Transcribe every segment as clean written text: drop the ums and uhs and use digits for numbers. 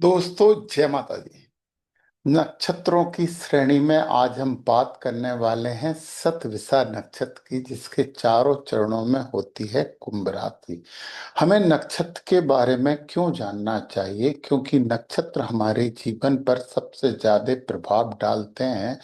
दोस्तों, जय माता दी। नक्षत्रों की श्रेणी में आज हम बात करने वाले हैं शतभिषा नक्षत्र की, जिसके चारों चरणों में होती है कुंभ राशि। हमें नक्षत्र के बारे में क्यों जानना चाहिए? क्योंकि नक्षत्र हमारे जीवन पर सबसे ज्यादा प्रभाव डालते हैं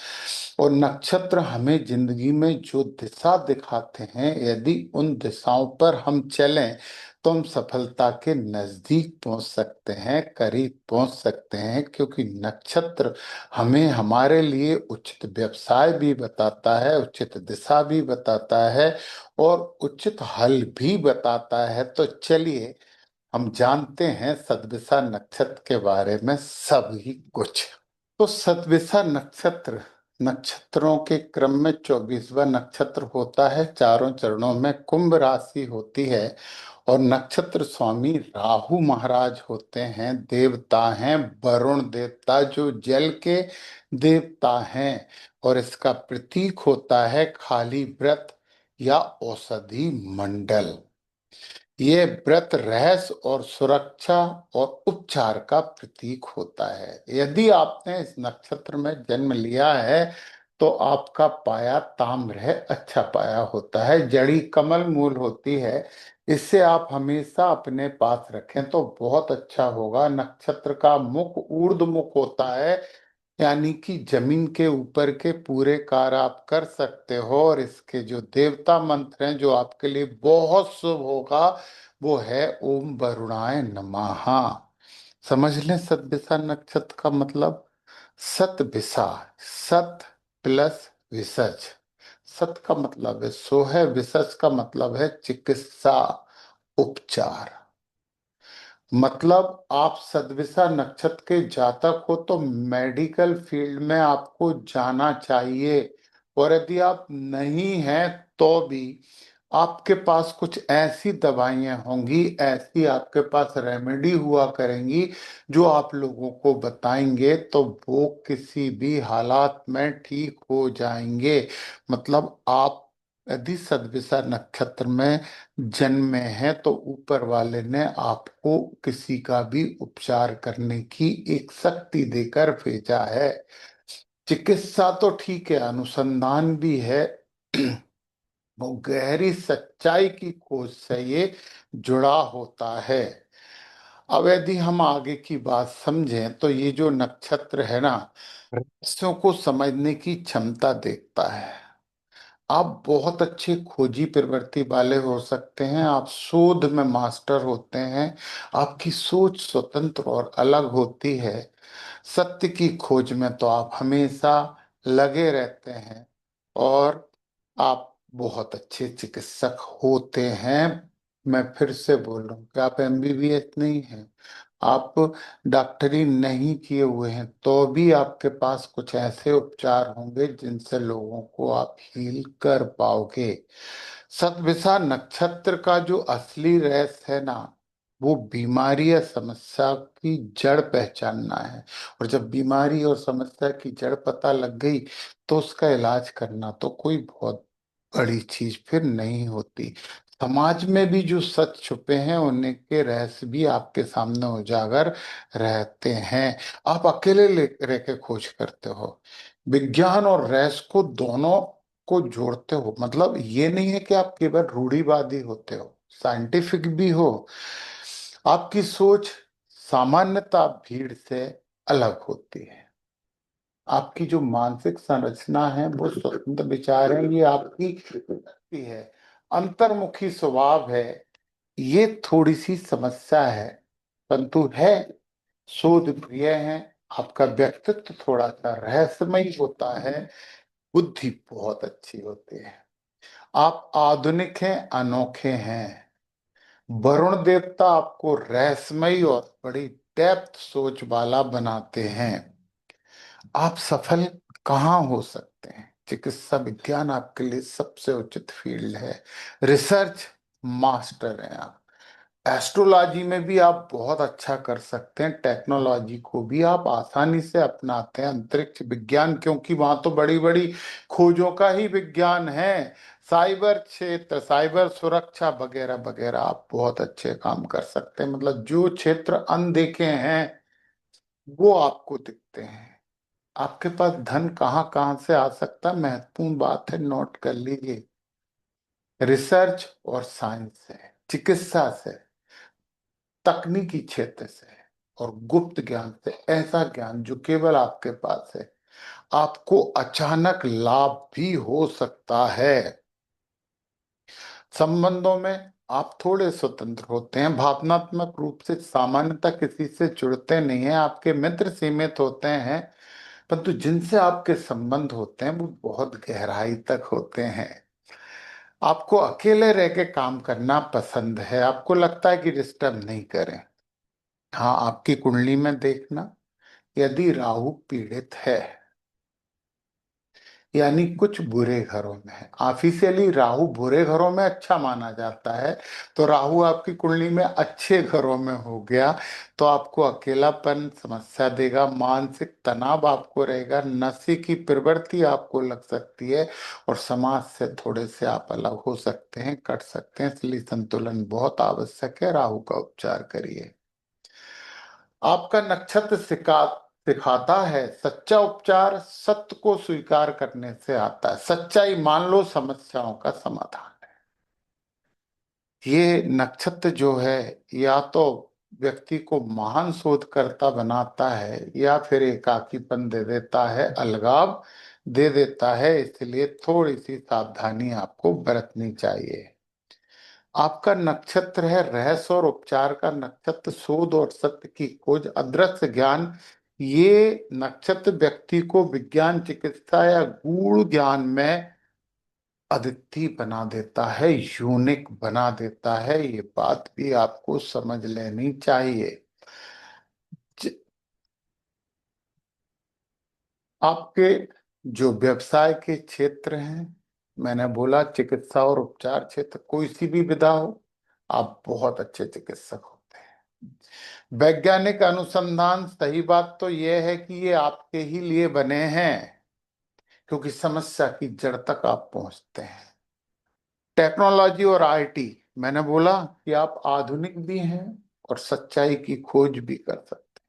और नक्षत्र हमें जिंदगी में जो दिशा दिखाते हैं, यदि उन दिशाओं पर हम चलें तो हम सफलता के नजदीक पहुंच सकते हैं, करीब पहुंच सकते हैं। क्योंकि नक्षत्र हमें हमारे लिए उचित व्यवसाय भी बताता है, उचित दिशा भी बताता है और उचित हल भी बताता है। तो चलिए हम जानते हैं सतभिषा नक्षत्र के बारे में सभी कुछ। तो सतभिषा नक्षत्र नक्षत्रों के क्रम में 24वां नक्षत्र होता है। चारों चरणों में कुंभ राशि होती है और नक्षत्र स्वामी राहु महाराज होते हैं। देवता हैं वरुण देवता, जो जल के देवता हैं। और इसका प्रतीक होता है खाली व्रत या औषधि मंडल। ये व्रत रहस्य और सुरक्षा और उपचार का प्रतीक होता है। यदि आपने इस नक्षत्र में जन्म लिया है तो आपका पाया ताम्र है, अच्छा पाया होता है। जड़ी कमल मूल होती है, इससे आप हमेशा अपने पास रखें तो बहुत अच्छा होगा। नक्षत्र का मुख ऊर्ध्व मुख होता है, यानी कि जमीन के ऊपर के पूरे कार्य आप कर सकते हो। और इसके जो देवता मंत्र हैं जो आपके लिए बहुत शुभ होगा, वो है ओम वरुणाय नमः। समझ लें सतभिषा नक्षत्र का मतलब। सतभिषा, सत प्लस विसर्ज। सत का मतलब है सो है, विसर्ज का मतलब है चिकित्सा, उपचार। मतलब आप सदविषा नक्षत्र के जातक हो तो मेडिकल फील्ड में आपको जाना चाहिए। और यदि आप नहीं हैं तो भी आपके पास कुछ ऐसी दवाइयां होंगी, ऐसी आपके पास रेमेडी हुआ करेंगी जो आप लोगों को बताएंगे तो वो किसी भी हालात में ठीक हो जाएंगे। मतलब आप यदि सदविषा नक्षत्र में जन्मे हैं तो ऊपर वाले ने आपको किसी का भी उपचार करने की एक शक्ति देकर भेजा है। चिकित्सा तो ठीक है, अनुसंधान भी है। वो गहरी सच्चाई की खोज से ये जुड़ा होता है। अब यदि हम आगे की बात समझें तो ये जो नक्षत्र है ना, रहस्यों को समझने की क्षमता देखता है। आप बहुत अच्छे खोजी प्रवृत्ति वाले हो सकते हैं, आप शोध में मास्टर होते हैं, आपकी सोच स्वतंत्र और अलग होती है। सत्य की खोज में तो आप हमेशा लगे रहते हैं और आप बहुत अच्छे चिकित्सक होते हैं। मैं फिर से बोल रहा हूँ कि आप एमबीबीएस नहीं हैं, आप डॉक्टरी नहीं किए हुए हैं, तो भी आपके पास कुछ ऐसे उपचार होंगे जिनसे लोगों को आप हील कर पाओगे। सतभिषा नक्षत्र का जो असली रहस्य है ना, वो बीमारी या समस्या की जड़ पहचानना है। और जब बीमारी और समस्या की जड़ पता लग गई तो उसका इलाज करना तो कोई बहुत बड़ी चीज फिर नहीं होती। समाज में भी जो सच छुपे हैं उनके रहस्य भी आपके सामने उजागर रहते हैं। आप अकेले रह के खोज करते हो। विज्ञान और रहस्य को दोनों को जोड़ते हो। मतलब ये नहीं है कि आप केवल रूढ़िवादी होते हो, साइंटिफिक भी हो। आपकी सोच सामान्यता भीड़ से अलग होती है। आपकी जो मानसिक संरचना है वो स्वतंत्र विचार है, ये आपकी शक्ति है, अंतर्मुखी स्वभाव है। ये थोड़ी सी समस्या है, परंतु है शोध प्रिय है। आपका व्यक्तित्व थोड़ा सा रहस्यमय होता है, बुद्धि बहुत अच्छी होती है। आप आधुनिक हैं, अनोखे हैं। वरुण देवता आपको रहस्यमयी और बड़ी डेप्थ सोच वाला बनाते हैं। आप सफल कहाँ हो सकते हैं? चिकित्सा विज्ञान आपके लिए सबसे उचित फील्ड है। रिसर्च मास्टर हैं आप। एस्ट्रोलॉजी में भी आप बहुत अच्छा कर सकते हैं। टेक्नोलॉजी को भी आप आसानी से अपनाते हैं। अंतरिक्ष विज्ञान, क्योंकि वहां तो बड़ी बड़ी खोजों का ही विज्ञान है। साइबर क्षेत्र, साइबर सुरक्षा वगैरह वगैरह आप बहुत अच्छे काम कर सकते हैं। मतलब जो क्षेत्र अनदेखे हैं वो आपको दिखते हैं। आपके पास धन कहाँ कहाँ से आ सकता है, महत्वपूर्ण बात है, नोट कर लीजिए। रिसर्च और साइंस से, चिकित्सा से, तकनीकी क्षेत्र से, और गुप्त ज्ञान से, ऐसा ज्ञान जो केवल आपके पास है। आपको अचानक लाभ भी हो सकता है। संबंधों में आप थोड़े स्वतंत्र होते हैं, भावनात्मक रूप से सामान्यतः किसी से जुड़ते नहीं हैं, आपके मित्र सीमित होते हैं, परंतु जिनसे आपके संबंध होते हैं वो बहुत गहराई तक होते हैं। आपको अकेले रह के काम करना पसंद है, आपको लगता है कि डिस्टर्ब नहीं करें। हाँ, आपकी कुंडली में देखना, यदि राहु पीड़ित है, यानी कुछ बुरे घरों में है, ऑफिशियली राहु बुरे घरों में अच्छा माना जाता है, तो राहु आपकी कुंडली में अच्छे घरों में हो गया, तो आपको अकेलापन समस्या देगा, मानसिक तनाव आपको रहेगा, नशे की प्रवृत्ति आपको लग सकती है, और समाज से थोड़े से आप अलग हो सकते हैं, कट सकते हैं, इसलिए संतुलन बहुत आवश्यक है। राहु का उपचार करिए। आपका नक्षत्र सिखाता है, सच्चा उपचार सत्य को स्वीकार करने से आता है। सच्चाई मान लो समस्याओं का समाधान है। ये नक्षत्र जो है, या तो व्यक्ति को महान शोधकर्ता बनाता है, या फिर एकाकीपन दे देता है, अलगाव दे देता है, इसलिए थोड़ी सी सावधानी आपको बरतनी चाहिए। आपका नक्षत्र है रहस्य और उपचार का नक्षत्र, शोध और सत्य की खोज, अदृश्य ज्ञान। ये नक्षत्र व्यक्ति को विज्ञान, चिकित्सा या गूढ़ ज्ञान में अद्वितीय बना देता है, यूनिक बना देता है। ये बात भी आपको समझ लेनी चाहिए। ज- आपके जो व्यवसाय के क्षेत्र हैं, मैंने बोला चिकित्सा और उपचार क्षेत्र, कोई सी भी विधा हो, आप बहुत अच्छे चिकित्सक होते हैं। वैज्ञानिक अनुसंधान, सही बात तो यह है कि ये आपके ही लिए बने हैं, क्योंकि समस्या की जड़ तक आप पहुंचते हैं। टेक्नोलॉजी और आईटी, मैंने बोला कि आप आधुनिक भी हैं और सच्चाई की खोज भी कर सकते हैं।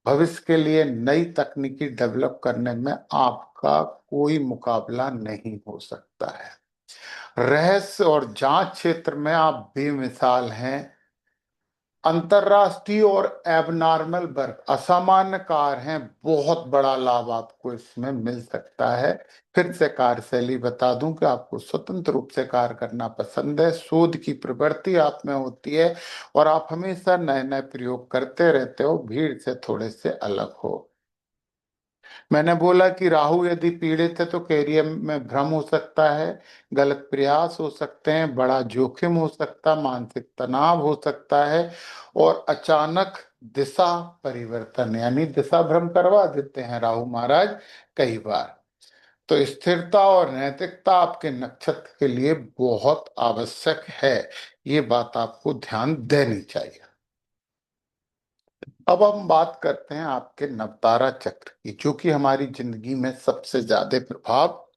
भविष्य के लिए नई तकनीकी डेवलप करने में आपका कोई मुकाबला नहीं हो सकता है। रहस्य और जांच क्षेत्र में आप बेमिसाल हैं। अंतरराष्ट्रीय और एबनॉर्मल वर्क, असामान्य कार्य हैं, बहुत बड़ा लाभ आपको इसमें मिल सकता है। फिर से कार्यशैली बता दूं कि आपको स्वतंत्र रूप से कार्य करना पसंद है, शोध की प्रवृत्ति आप में होती है, और आप हमेशा नए नए प्रयोग करते रहते हो, भीड़ से थोड़े से अलग हो। मैंने बोला कि राहु यदि पीड़ित है तो कैरियर में भ्रम हो सकता है, गलत प्रयास हो सकते हैं, बड़ा जोखिम हो सकता, मानसिक तनाव हो सकता है, और अचानक दिशा परिवर्तन, यानी दिशा भ्रम करवा देते हैं राहु महाराज कई बार। तो स्थिरता और नैतिकता आपके नक्षत्र के लिए बहुत आवश्यक है, ये बात आपको ध्यान देनी चाहिए। अब हम बात करते हैं आपके नवतारा चक्र की, जो कि हमारी जिंदगी में सबसे ज्यादा प्रभाव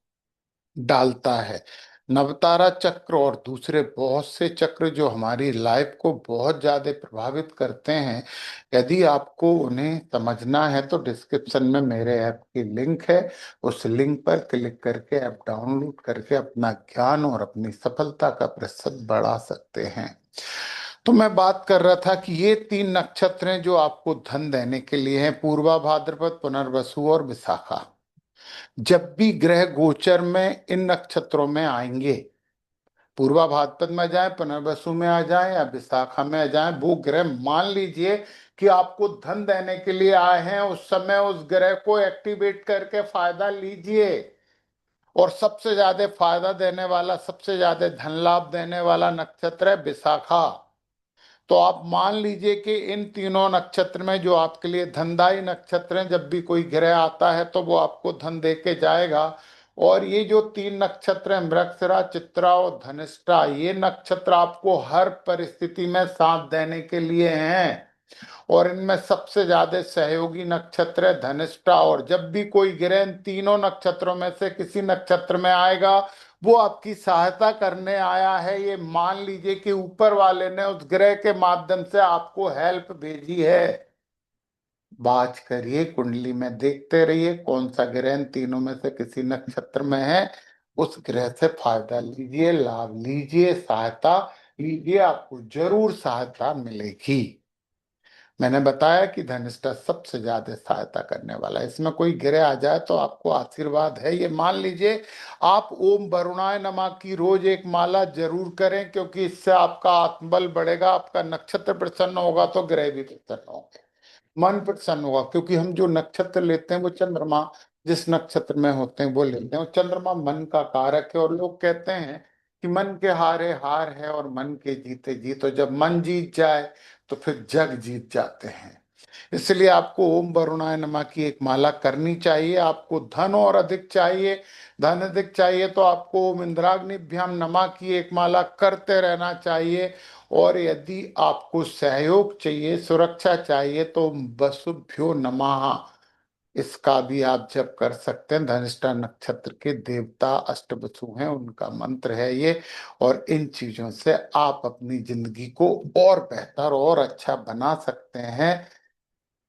डालता है। नवतारा चक्र और दूसरे बहुत से चक्र जो हमारी लाइफ को बहुत ज्यादा प्रभावित करते हैं, यदि आपको उन्हें समझना है तो डिस्क्रिप्शन में मेरे ऐप की लिंक है, उस लिंक पर क्लिक करके ऐप डाउनलोड करके अपना ज्ञान और अपनी सफलता का प्रतिशत बढ़ा सकते हैं। तो मैं बात कर रहा था कि ये तीन नक्षत्र हैं जो आपको धन देने के लिए हैं, पूर्वा भाद्रपद, पुनर्वसु और विशाखा। जब भी ग्रह गोचर में इन नक्षत्रों में आएंगे, पूर्वा भाद्रपद में जाए, पुनर्वसु में आ जाए या विशाखा में आ जाए, वो ग्रह मान लीजिए कि आपको धन देने के लिए आए हैं, उस समय उस ग्रह को एक्टिवेट करके फायदा लीजिए। और सबसे ज्यादा फायदा देने वाला, सबसे ज्यादा धन लाभ देने वाला नक्षत्र है विशाखा। तो आप मान लीजिए कि इन तीनों नक्षत्र में जो आपके लिए धनदायी नक्षत्र हैं, जब भी कोई ग्रह आता है तो वो आपको धन दे के जाएगा। और ये जो तीन नक्षत्र हैं, मृगशिरा, चित्रा और धनिष्ठा, ये नक्षत्र आपको हर परिस्थिति में साथ देने के लिए हैं। और इनमें सबसे ज्यादा सहयोगी नक्षत्र है धनिष्ठा, और जब भी कोई ग्रह इन तीनों नक्षत्रों में से किसी नक्षत्र में आएगा, वो आपकी सहायता करने आया है, ये मान लीजिए कि ऊपर वाले ने उस ग्रह के माध्यम से आपको हेल्प भेजी है। बाज करिए, कुंडली में देखते रहिए कौन सा ग्रह इन तीनों में से किसी नक्षत्र में है, उस ग्रह से फायदा लीजिए, लाभ लीजिए, सहायता लीजिए, आपको जरूर सहायता मिलेगी। मैंने बताया कि धनिष्ठा सबसे ज्यादा सहायता करने वाला है, इसमें कोई ग्रह आ जाए तो आपको आशीर्वाद है, ये मान लीजिए। आप ओम वरुणाय नमः की रोज एक माला जरूर करें, क्योंकि इससे आपका आत्मबल बढ़ेगा, आपका नक्षत्र प्रसन्न होगा तो ग्रह भी प्रसन्न होंगे, मन प्रसन्न होगा। क्योंकि हम जो नक्षत्र लेते हैं वो चंद्रमा जिस नक्षत्र में होते हैं वो लेते हैं, और चंद्रमा मन का कारक है, और लोग कहते हैं कि मन के हारे हार है और मन के जीते जीत, और जब मन जीत जाए तो फिर जग जीत जाते हैं। इसलिए आपको ओम वरुणाय नमः की एक माला करनी चाहिए। आपको धन और अधिक चाहिए, धन अधिक चाहिए तो आपको ओम इंद्राग्निभ्याम नमः की एक माला करते रहना चाहिए। और यदि आपको सहयोग चाहिए, सुरक्षा चाहिए, तो वसुभ्यो नमः इसका भी आप जप कर सकते हैं। धनिष्ठा नक्षत्र के देवता अष्टवसु हैं, उनका मंत्र है ये। और इन चीजों से आप अपनी जिंदगी को और बेहतर और अच्छा बना सकते हैं।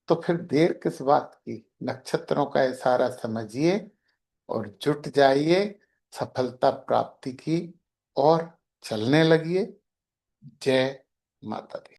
तो फिर देर किस बात की, नक्षत्रों का इशारा समझिए और जुट जाइए सफलता प्राप्ति की और चलने लगिए। जय माता दी।